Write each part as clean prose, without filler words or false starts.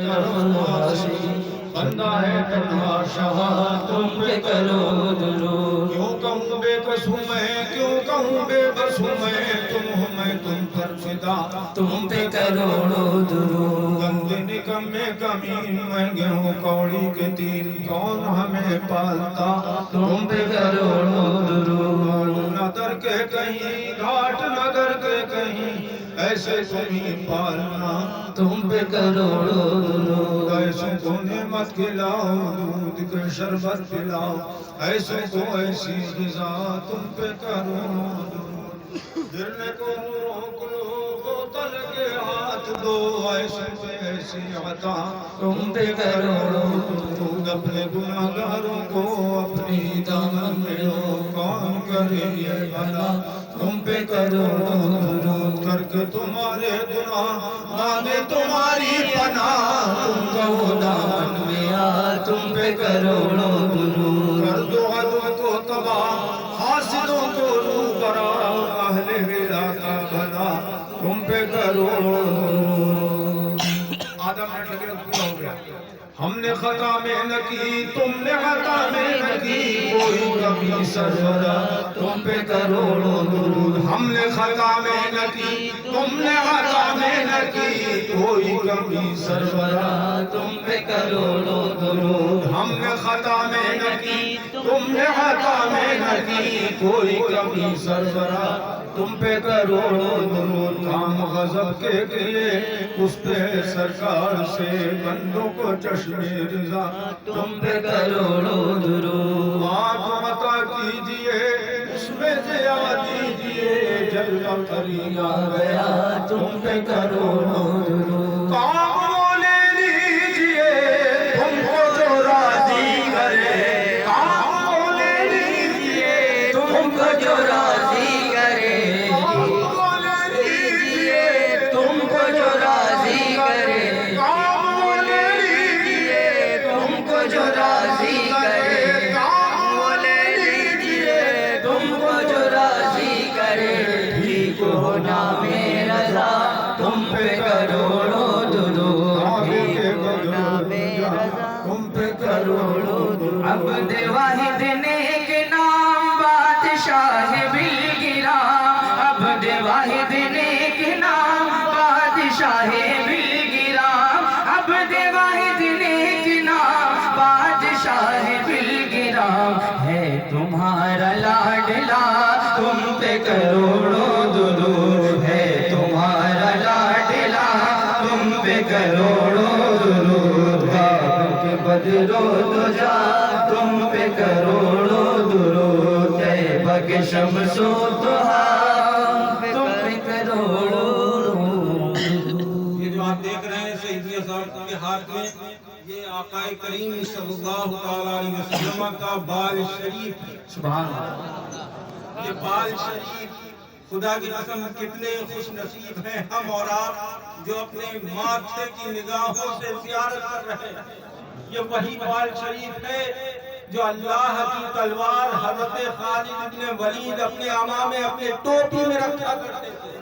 نواسی بندہ ہے تنہا شاہ تم پہ کرو درود کیوں کہوں بے بس ہوں میں کیوں کہوں بے بس ہوں میں تم پر فدا تم پہ کروڑو درود گندے نکمے کمین مہنگے ہوں کوڑی کے تیر کون ہمیں پالتا تم پہ کروڑو درود نظر کے کہیں گھاٹ نظر کے کہیں ایسے تمہیں پالنا تم پہ کروڑو درود ایسوں کو نعمت کھلاؤ دودھ کے شربت پلاؤ ایسوں کو ایسی غذا تم پہ کروڑو درود گرنے کو روک لو بوتل کے ہاتھ دو ایسے کو ایسی عطا تم پہ کروڑو درود اپنے گناہگاروں کو اپنی دامن میں لو کون کرے یہ بھلا تم پہ کروڑو درود کر کے تمہارے گناہ مانگے تمہاری پناہ تم کہو دامن میں آ تم پہ کروڑو درود کر دو عدو کو تباہ حاسدوں کو روبرا اہل ولا کا بھلا تم پہ کروڑو درود آدھا منٹ لگے پورا ہو گیا ہم نے خطا میں نہ کی تم نے خطا میں نہ کی کوئی کبھی سرورا تم پہ کروڑو درود ہم نے خطا میں نہ کی تم نے خطا میں نہ کی کوئی کبھی سرورا تم پہ کروڑو درود ہم نے خطا میں نہ کی تم نے خطا میں نہ کی کوئی کبھی سرورا تم پہ کروڑو درود کام غضب کے کیے اس پہ سرکار سے بندوں کو چشم رضا تم پہ کروڑو درود آپ عطا کیجئے اس میں ضیا دیجئے جلوہ کریم آ گیا تم پہ کروڑو درود کام وہ لے لیجئے تم کو جو راضی کرے کام وہ لے لیجئے تم کو جو راضی کرے تم پہ کروڑو درود تم پہ کروڑو درود عبد واحد نیک نام بادشاہ بالگرا عبد واحد نیک نام بادشاہ بالگرا عبد واحد نیک نام بادشاہ بالگرا ہے تمہارا لاڈلا تم پہ کروڑو درود ہے تمہارا لاڈلا تم پہ کروڑو درود باب کے بدرو دجا تم پہ کروڑو درود طیبہ کے شمس و ضحیٰ تم پہ کروڑو درود یہ جو آپ دیکھ رہے ہیں سیدی صاحب کے ہاتھ میں یہ آقا کریم صلی اللہ علیہ وسلم کا بال شریف سبحان اللہ یہ بال شریف خدا کی قسم کتنے خوش نصیب ہیں ہم اور آپ جو اپنے ماتھے کی نگاہوں سے زیارت کر رہے ہیں یہ وہی بال شریف ہے جو اللہ کی تلوار حضرت خالد بن ولید اپنے امامے اپنے ٹوپی میں رکھا کرتے تھے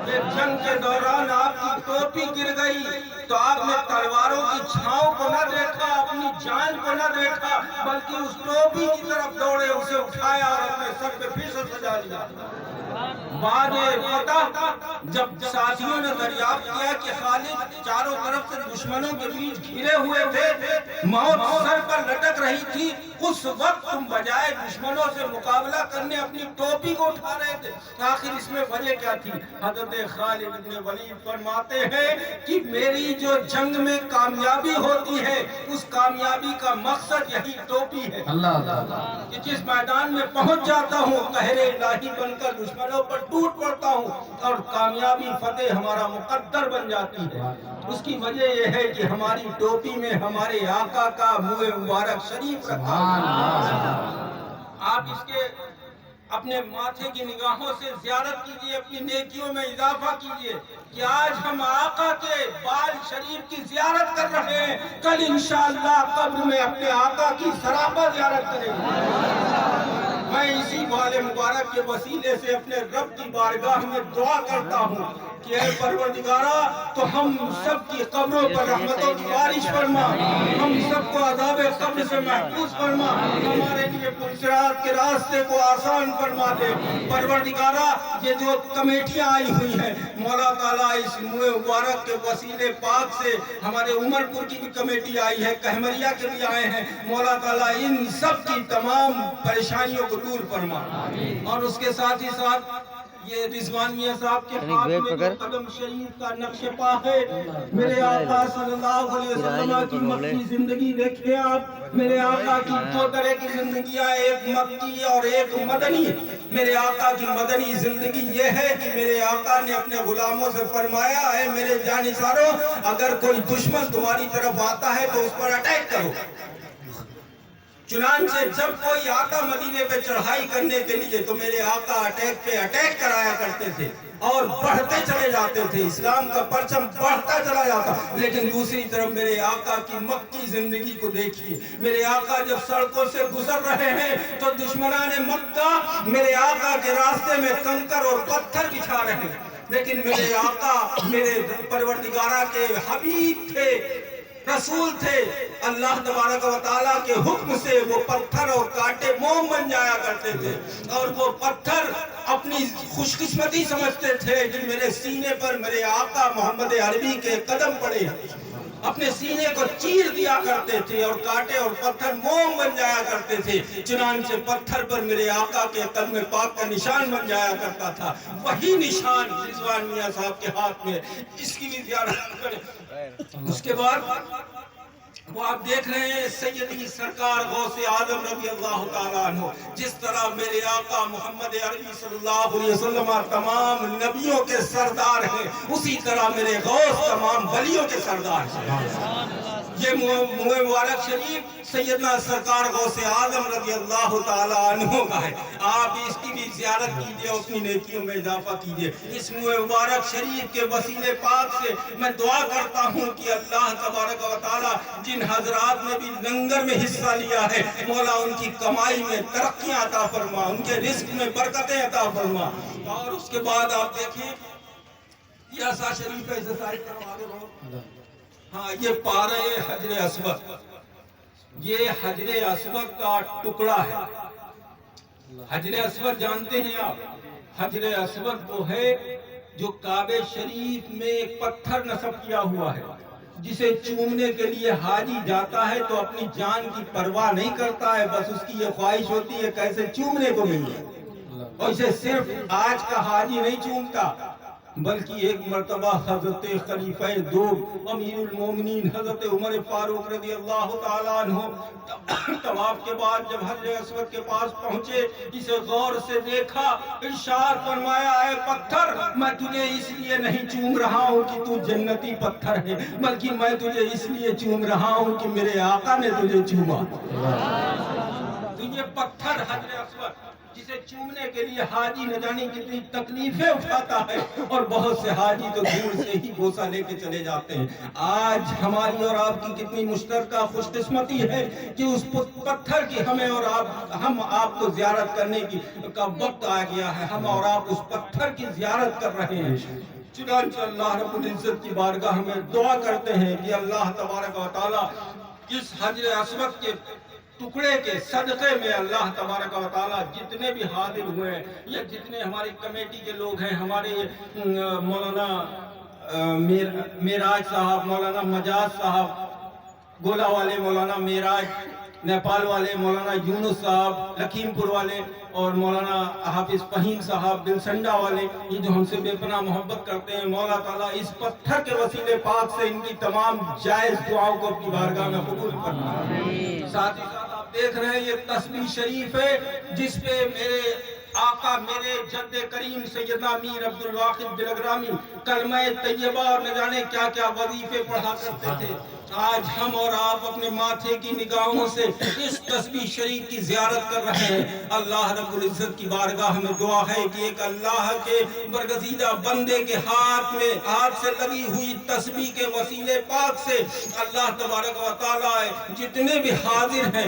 یہ جنگ کے دوران آپ کی ٹوپی گر گئی تو آپ نے تلواروں کی چھاؤں کو نہ دیکھا اپنی جان کو نہ دیکھا بلکہ اس ٹوپی کی طرف دوڑے اسے اٹھایا اور اپنے سر پہ پھر سے سجا لیا بعد فتح جب ساتھیوں نے دریافت کیا کہ خالد چاروں طرف سے دشمنوں کے بیچ گھرے ہوئے تھے موت سر پر لٹک رہی تھی اس وقت تم بجائے دشمنوں سے مقابلہ کرنے اپنی ٹوپی کو اٹھا رہے تھے آخر اس میں وجہ کیا تھی حضرت خالد بن ولید فرماتے ہیں کہ میری جو جنگ میں کامیابی ہوتی ہے اس کامیابی کا مقصد یہی ٹوپی ہے کہ جس میدان میں پہنچ جاتا ہوں قہر الہی بن کر دشمنوں پر ٹوٹ پڑتا ہوں اور کامیابی فتح ہمارا مقدر بن جاتی ہے اس کی وجہ یہ ہے کہ ہماری ٹوپی میں ہمارے آقا کا منہ مبارک شریف رکھا آپ اس کے اپنے ماتھے کی نگاہوں سے زیارت کیجئے اپنی نیکیوں میں اضافہ کیجئے کہ آج ہم آقا کے بال شریف کی زیارت کر رہے ہیں کل انشاءاللہ قبر میں اپنے آقا کی سراپا زیارت کریں گے میں اسی بال مبارک کے وسیلے سے اپنے رب کی بارگاہ میں دعا کرتا ہوں کہ اے پروردگارا تو ہم سب کی قبروں پر رحمتوں کی بارش فرما، ہم سب کو عذاب قبر سے محفوظ فرما، ہمارے لیے پرصراط کے راستے کو آسان فرما دے۔ پروردگارا یہ جو کمیٹیاں آئی ہوئی ہیں مولا تعالیٰ اس منہ مبارک کے وسیلے پاک سے، ہمارے عمر پور کی بھی کمیٹی آئی ہے، کہمریا کے بھی آئے ہیں، مولا تعالیٰ ان سب کی تمام پریشانیوں کو دور فرما۔ اور اس کے ساتھ ہی ساتھ یہ رضوان میاں صاحب کے ہاتھ میں جو قدم شریف کا نقش پا ہے، میرے آقا صلی اللہ علیہ وسلم کی مکی زندگی دیکھیں آپ، میرے آقا کی دو طرح کی زندگیاں، ایک مکی اور ایک مدنی۔ میرے آقا کی مدنی زندگی یہ ہے کہ میرے آقا نے اپنے غلاموں سے فرمایا ہے میرے جانثاروں اگر کوئی دشمن تمہاری طرف آتا ہے تو اس پر اٹیک کرو۔ چنانچہ جب کوئی آقا مدینے پہ چڑھائی کرنے کے لیے تو میرے آقا اٹیک پہ اٹیک کرایا کرتے تھے اور بڑھتے چلے جاتے تھے، اسلام کا پرچم بڑھتا چلا جاتا۔ لیکن دوسری طرف میرے آقا کی مکی زندگی کو دیکھیے، میرے آقا جب سڑکوں سے گزر رہے ہیں تو دشمنان مکہ میرے آقا کے راستے میں کنکر اور پتھر بچھا رہے ہیں، لیکن میرے آقا میرے پروردگارہ کے حبیب تھے، رسول تھے، اللہ تبارک و تعالیٰ کے حکم سے وہ پتھر اور کانٹے موم بن جایا کرتے تھے، اور وہ پتھر اپنی خوش قسمتی سمجھتے تھے کہ میرے سینے پر میرے آقا محمد عربی کے قدم پڑے، اپنے سینے کو چیر دیا کرتے تھے اور کانٹے اور پتھر موم بن جایا کرتے تھے۔ چنانچہ پتھر پر میرے آقا کے قدم پاک کا نشان بن جایا کرتا تھا، وہی نشان رضوان میاں صاحب کے ہاتھ میں، اس کی بھی زیارت کریں۔ اس کے بعد وہ آپ دیکھ رہے ہیں سیدی سرکار غوث اعظم رضی اللہ تعالیٰ عنہ، جس طرح میرے آقا محمد عربی صلی اللہ علیہ وسلم تمام نبیوں کے سردار ہیں، اسی طرح میرے غوث تمام ولیوں کے سردار ہیں۔ یہ منہ مبارک شریف سیدنا سرکار غوث اعظم رضی اللہ تعالیٰ عنہ کا ہے، آپ اس کی بھی زیارت کیجئے، اپنی نیکیوں میں اضافہ کیجئے۔ اس منہ مبارک شریف کے وسیلے پاک سے میں دعا کرتا ہوں کہ اللہ تبارک و تعالیٰ جن حضرات نے بھی لنگر میں حصہ لیا ہے مولا ان کی کمائی میں ترقیاں عطا فرما، ان کے رزق میں برکتیں عطا فرما۔ اور اس کے بعد آپ دیکھیں یہ عصا شریف ہے، اسے سائڈ پر آگے بڑھو۔ ہاں یہ پارہ حجر اسود، یہ حجر اسود کا ٹکڑا ہے۔ حجر اسود جانتے ہیں آپ، حجر اسود وہ ہے جو کعبہ شریف میں ایک پتھر نصب کیا ہوا ہے، جسے چومنے کے لیے حاجی جاتا ہے تو اپنی جان کی پرواہ نہیں کرتا ہے، بس اس کی یہ خواہش ہوتی ہے کیسے چومنے کو مل جائے۔ اور اسے صرف آج کا حاجی نہیں چومتا بلکہ ایک مرتبہ حضرت خلیفہ دو امیر المومنین حضرت عمر فاروق رضی اللہ تعالیٰ عنہ طواف کے بعد جب حجر اسود کے پاس پہنچے، اسے غور سے دیکھا، ارشاد فرمایا اے پتھر میں تجھے اس لیے نہیں چوم رہا ہوں کہ تو جنتی پتھر ہے، بلکہ میں تجھے اس لیے چوم رہا ہوں کہ میرے آقا نے تجھے چوما۔ تو یہ پتھر حجر اسود جسے چومنے کے لیے حاجی نہ جانے کتنی تکلیفیں اٹھاتا ہے، اور بہت سے حاجی تو دور سے ہی بوسہ لے کے چلے جاتے ہیں۔ آج ہماری اور آپ کی کتنی مشترکہ خوش قسمتی ہے کہ اس پتھر کی ہم آپ کو زیارت کرنے کا وقت آ گیا ہے، ہم اور آپ اس پتھر کی زیارت کر رہے ہیں۔ چنانچہ اللہ رب العزت کی بارگاہ میں دعا کرتے ہیں کہ اللہ تبارک و تعالیٰ اس حجر اسود کے ٹکڑے کے صدقے میں اللہ تبارک و تعالیٰ جتنے بھی حاضر ہوئے ہیں یا جتنے ہماری کمیٹی کے لوگ ہیں، ہمارے مولانا میراج صاحب، مولانا مجاز صاحب گولا والے، مولانا میراج نیپال والے، مولانا یونس صاحب لکھیم پور والے، اور مولانا حافظ فہیم صاحب دلسنڈا والے، یہ جو ہم سے بے پناہ محبت کرتے ہیں، مولا تعالیٰ اس پتھر کے وسیلے پاک سے ان کی تمام جائز دعاؤں کو اپنی بارگاہ میں قبول فرمائے۔ ساتھ ہی ساتھ آپ دیکھ رہے ہیں یہ تسبیح شریف ہے جس پہ میرے آقا میرے جد کریم سیدنا امیر عبدالواحد بلگرامی کلمہ طیبہ اور نہ جانے کیا کیا وظیفے پڑھا کرتے تھے۔ آج ہم اور آپ اپنے ماتھے کی نگاہوں سے اس تسبیح شریف کی زیارت کر رہے ہیں۔ اللہ رب العزت کی بارگاہ میں دعا ہے کہ ایک اللہ کے برگزیدہ بندے کے ہاتھ سے لگی ہوئی تسبیح کے وسیلے پاک سے اللہ تبارک و تعالیٰ جتنے بھی حاضر ہیں